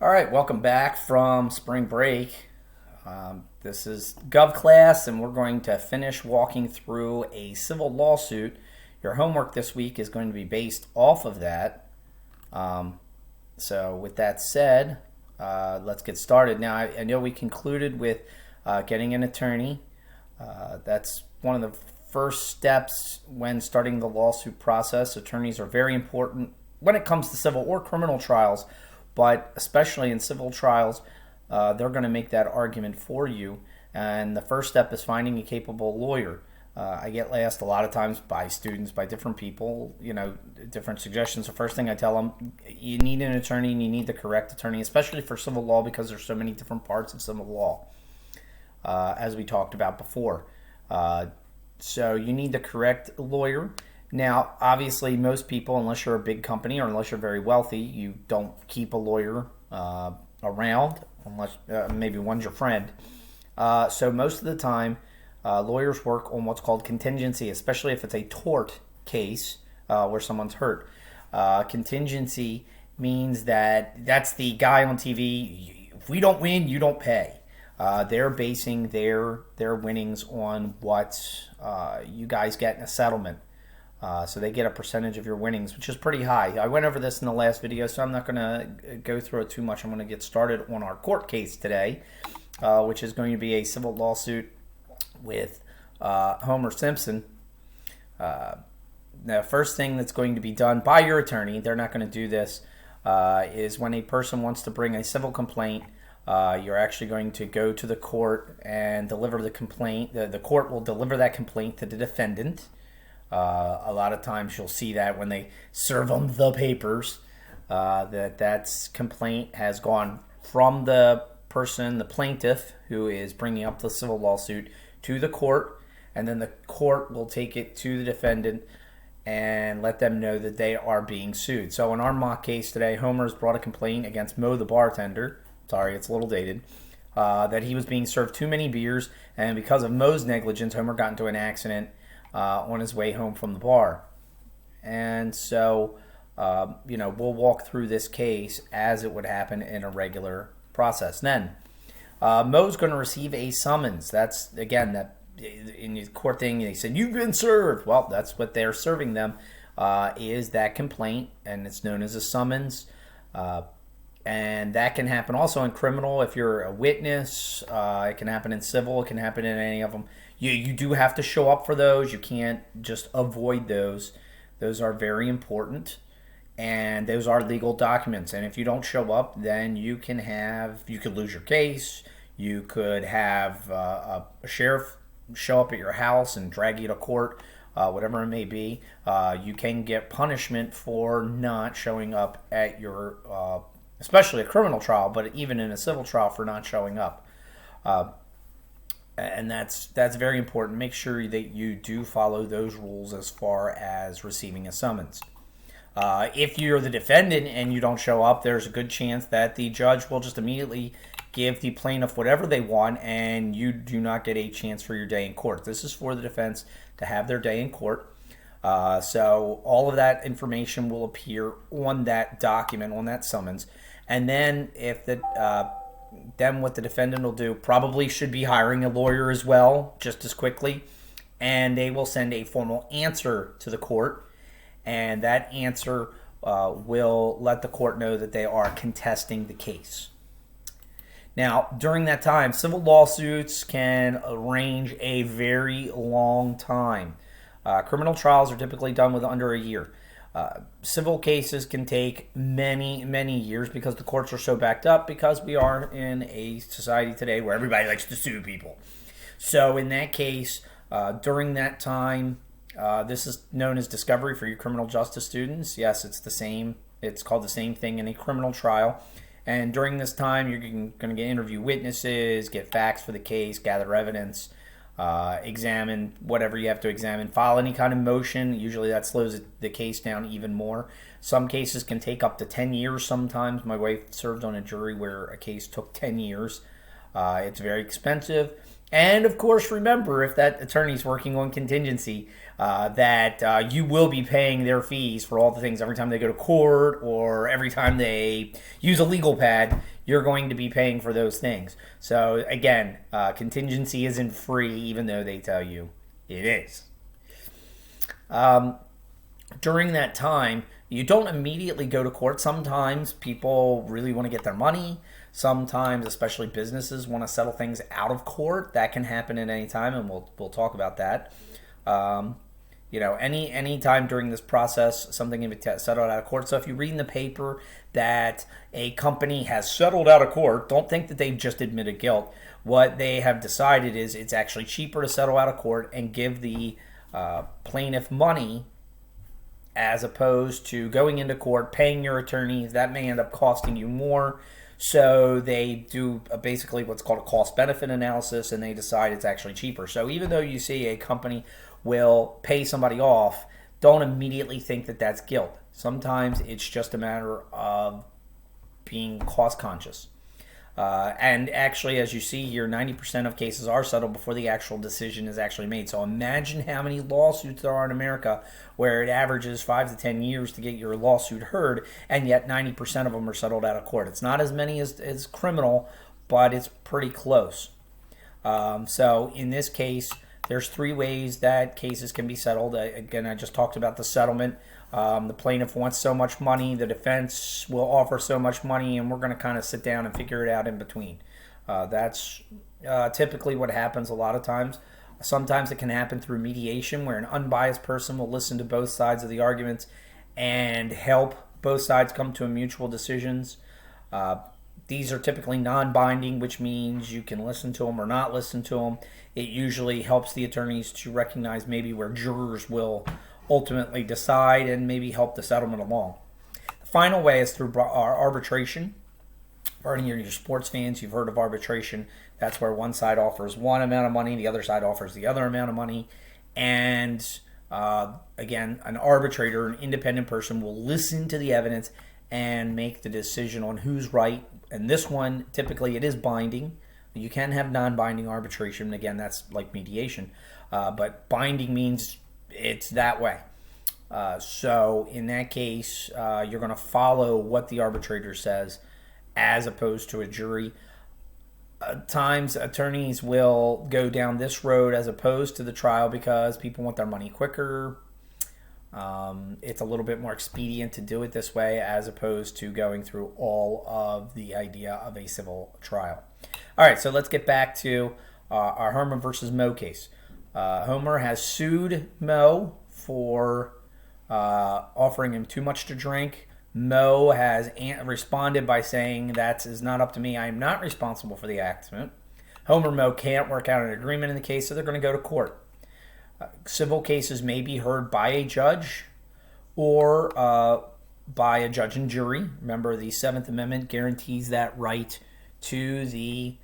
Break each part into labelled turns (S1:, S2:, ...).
S1: All right, welcome back from spring break. This is Gov class, and we're going to finish walking through a civil lawsuit. Your homework this week is going to be based off of that. So with that said, let's get started. Now, I know we concluded with getting an attorney. That's one of the first steps when starting the lawsuit process. Attorneys are very important when it comes to civil or criminal trials, but especially in civil trials, they're going to make that argument for you. And the first step is finding a capable lawyer. I get asked a lot of times by students, by different people, different suggestions. The first thing I tell them, you need an attorney and you need the correct attorney, especially for civil law because there's so many different parts of civil law, as we talked about before. So you need the correct lawyer. Now, obviously, most people, unless you're a big company or unless you're very wealthy, you don't keep a lawyer around, unless maybe one's your friend. So most of the time, lawyers work on what's called contingency, especially if it's a tort case where someone's hurt. Contingency means that's the guy on TV. If we don't win, you don't pay. They're basing their winnings on what you guys get in a settlement. So they get a percentage of your winnings, which is pretty high. I went over this in the last video, so I'm not going to go through it too much. I'm going to get started on our court case today, which is going to be a civil lawsuit with Homer Simpson. The first thing that's going to be done by your attorney, they're not going to do this, is when a person wants to bring a civil complaint, you're actually going to go to the court and deliver the complaint. The court will deliver that complaint to the defendant. A lot of times you'll see that when they serve them the papers, that complaint has gone from the person, the plaintiff, who is bringing up the civil lawsuit, to the court, and then the court will take it to the defendant and let them know that they are being sued. So in our mock case today, Homer's brought a complaint against Mo the bartender. Sorry, it's a little dated. That he was being served too many beers, and because of Mo's negligence, Homer got into an accident on his way home from the bar. And so, we'll walk through this case as it would happen in a regular process. Then, Mo's going to receive a summons. That's, again, that in the court thing, they said, you've been served. Well, that's what they're serving them, is that complaint, and it's known as a summons. And that can happen also in criminal if you're a witness. It can happen in civil. It can happen in any of them. You do have to show up for those. You can't just avoid those. Those are very important, and those are legal documents. And if you don't show up, then you could lose your case. You could have a sheriff show up at your house and drag you to court, whatever it may be. You can get punishment for not showing up at your, especially a criminal trial, but even in a civil trial for not showing up. And that's very important. Make sure that you do follow those rules as far as receiving a summons. If you're the defendant and you don't show up, there's a good chance that the judge will just immediately give the plaintiff whatever they want, and you do not get a chance for your day in court. This is for the defense to have their day in court. So all of that information will appear on that document, on that summons. And then then what the defendant will do probably should be hiring a lawyer as well, just as quickly. And they will send a formal answer to the court. And that answer will let the court know that they are contesting the case. Now, during that time, civil lawsuits can range a very long time. Criminal trials are typically done with under a year. Civil cases can take many, many years because the courts are so backed up, because we are in a society today where everybody likes to sue people. So in that case, during that time, this is known as discovery for your criminal justice students. Yes, it's the same. It's called the same thing in a criminal trial. And during this time, you're going to interview witnesses, get facts for the case, gather evidence, examine whatever you have to examine, file any kind of motion. Usually that slows the case down even more. Some cases can take up to 10 years sometimes. My wife served on a jury where a case took 10 years. It's very expensive. And of course, remember, if that attorney's working on contingency, that you will be paying their fees for all the things every time they go to court or every time they use a legal pad. you're going to be paying for those things. So again, contingency isn't free, even though they tell you it is. During that time, you don't immediately go to court. Sometimes people really want to get their money. Sometimes, especially businesses, want to settle things out of court. That can happen at any time, and we'll talk about that. Any time during this process, something can be settled out of court. So if you read in the paper that a company has settled out of court, don't think that they just admitted guilt. What they have decided is it's actually cheaper to settle out of court and give the plaintiff money as opposed to going into court, paying your attorneys. That may end up costing you more. So they do basically what's called a cost-benefit analysis, and they decide it's actually cheaper. So even though you see a company will pay somebody off, don't immediately think that that's guilt. Sometimes it's just a matter of being cost-conscious. And actually, as you see here, 90% of cases are settled before the actual decision is actually made. So imagine how many lawsuits there are in America where it averages 5 to 10 years to get your lawsuit heard, and yet 90% of them are settled out of court. It's not as many as criminal, but it's pretty close. So in this case, there's 3 ways that cases can be settled. Again, I just talked about the settlement. The plaintiff wants so much money, the defense will offer so much money, and we're going to kind of sit down and figure it out in between. That's typically what happens a lot of times. Sometimes it can happen through mediation, where an unbiased person will listen to both sides of the arguments and help both sides come to a mutual decisions. These are typically non-binding, which means you can listen to them or not listen to them. It usually helps the attorneys to recognize maybe where jurors will ultimately decide and maybe help the settlement along. The final way is through arbitration. For any of your sports fans, you've heard of arbitration. That's where one side offers one amount of money, the other side offers the other amount of money. And again, an arbitrator, an independent person, will listen to the evidence and make the decision on who's right. And this one, typically it is binding. You can have non-binding arbitration. Again, that's like mediation. But binding means it's that way. So in that case, you're going to follow what the arbitrator says as opposed to a jury. At times, attorneys will go down this road as opposed to the trial because people want their money quicker. It's a little bit more expedient to do it this way as opposed to going through all of the idea of a civil trial. All right, so let's get back to our Homer versus Moe case. Homer has sued Moe for offering him too much to drink. Moe has responded by saying, that is not up to me. I am not responsible for the accident. Homer and Moe can't work out an agreement in the case, so they're going to go to court. Civil cases may be heard by a judge or by a judge and jury. Remember, the 7th Amendment guarantees that right to the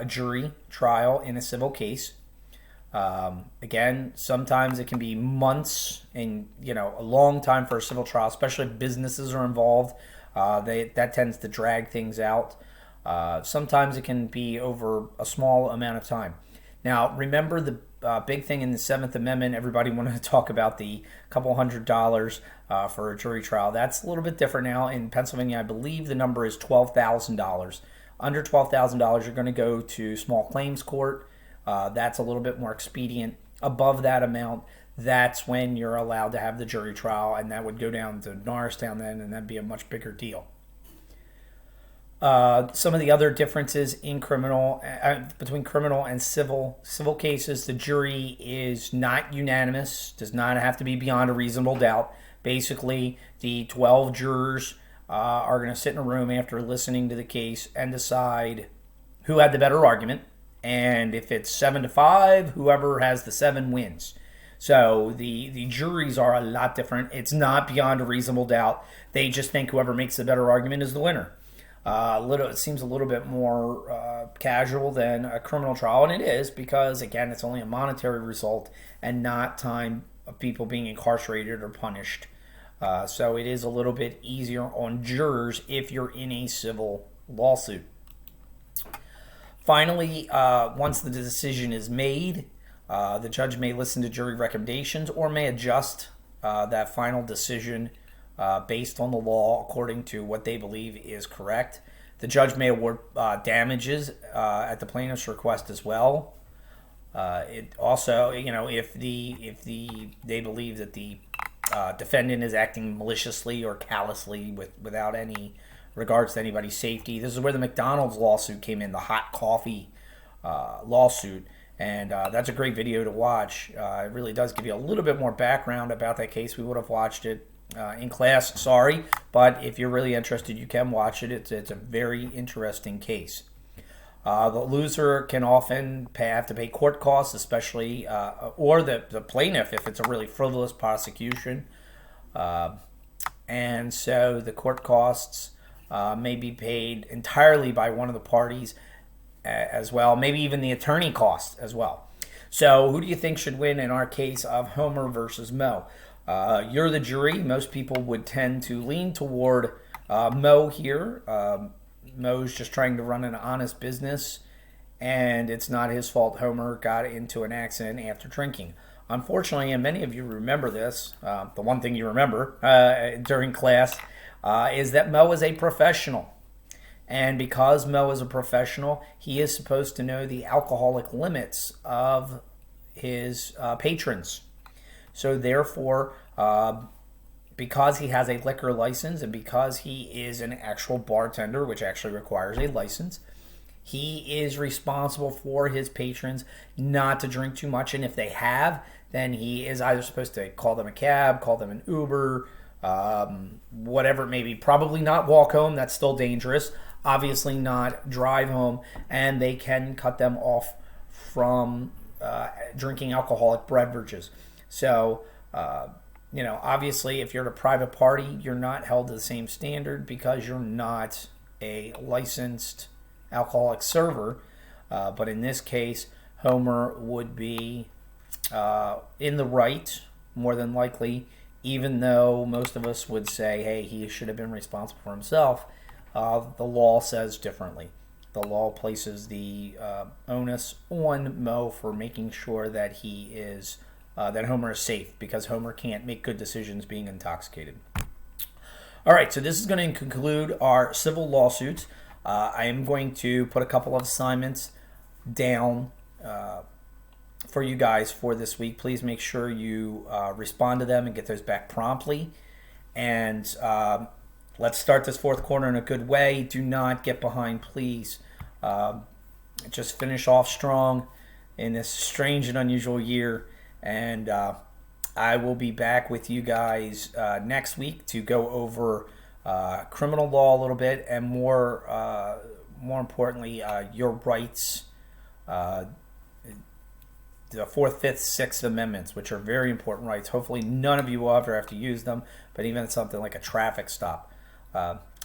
S1: jury trial in a civil case. Again, sometimes it can be months and, a long time for a civil trial, especially if businesses are involved. That tends to drag things out. Sometimes it can be over a small amount of time. Now, remember the big thing in the 7th Amendment, everybody wanted to talk about the couple $100 for a jury trial. That's a little bit different now. In Pennsylvania, I believe the number is $12,000. Under $12,000, you're going to go to small claims court. That's a little bit more expedient. Above that amount, that's when you're allowed to have the jury trial, and that would go down to Norristown then, and that'd be a much bigger deal. Some of the other differences in between criminal and civil cases, the jury is not unanimous, does not have to be beyond a reasonable doubt. Basically, the 12 jurors are going to sit in a room after listening to the case and decide who had the better argument. And if it's 7-5, whoever has the 7 wins. So the juries are a lot different. It's not beyond a reasonable doubt. They just think whoever makes the better argument is the winner. It seems a little bit more casual than a criminal trial, and it is because, again, it's only a monetary result and not time of people being incarcerated or punished. So it is a little bit easier on jurors if you're in a civil lawsuit. Finally, once the decision is made, the judge may listen to jury recommendations or may adjust that final decision based on the law according to what they believe is correct. The judge may award damages at the plaintiff's request as well. It also, if they believe that the defendant is acting maliciously or callously without any regards to anybody's safety. This is where the McDonald's lawsuit came in, the hot coffee lawsuit. And that's a great video to watch. It really does give you a little bit more background about that case. We would have watched it in class, sorry. But if you're really interested, you can watch it. It's a very interesting case. The loser can often have to pay court costs, especially, or the plaintiff if it's a really frivolous prosecution. And so the court costs may be paid entirely by one of the parties as well, maybe even the attorney costs as well. So who do you think should win in our case of Homer versus Moe? You're the jury. Most people would tend to lean toward Moe here. Moe's just trying to run an honest business, and it's not his fault Homer got into an accident after drinking. Unfortunately, and many of you remember this, the one thing you remember during class is that Moe is a professional. And because Moe is a professional, he is supposed to know the alcoholic limits of his patrons. So therefore, because he has a liquor license and because he is an actual bartender, which actually requires a license, he is responsible for his patrons not to drink too much. And if they have, then he is either supposed to call them a cab, call them an Uber, whatever it may be. Probably not walk home. That's still dangerous. Obviously not drive home. And they can cut them off from drinking alcoholic beverages. So, obviously, if you're at a private party, you're not held to the same standard because you're not a licensed alcoholic server. But in this case, Homer would be in the right, more than likely, even though most of us would say, hey, he should have been responsible for himself. The law says differently. The law places the onus on Moe for making sure that that Homer is safe, because Homer can't make good decisions being intoxicated. All right, so this is going to conclude our civil lawsuits. I am going to put a couple of assignments down for you guys for this week. Please make sure you respond to them and get those back promptly. And let's start this fourth quarter in a good way. Do not get behind, please. Just finish off strong in this strange and unusual year. And I will be back with you guys next week to go over criminal law a little bit, and more importantly, your rights, the 4th, 5th, 6th Amendments, which are very important rights. Hopefully none of you will ever have to use them, but even something like a traffic stop.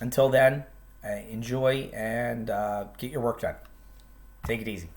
S1: Until then, enjoy and get your work done. Take it easy.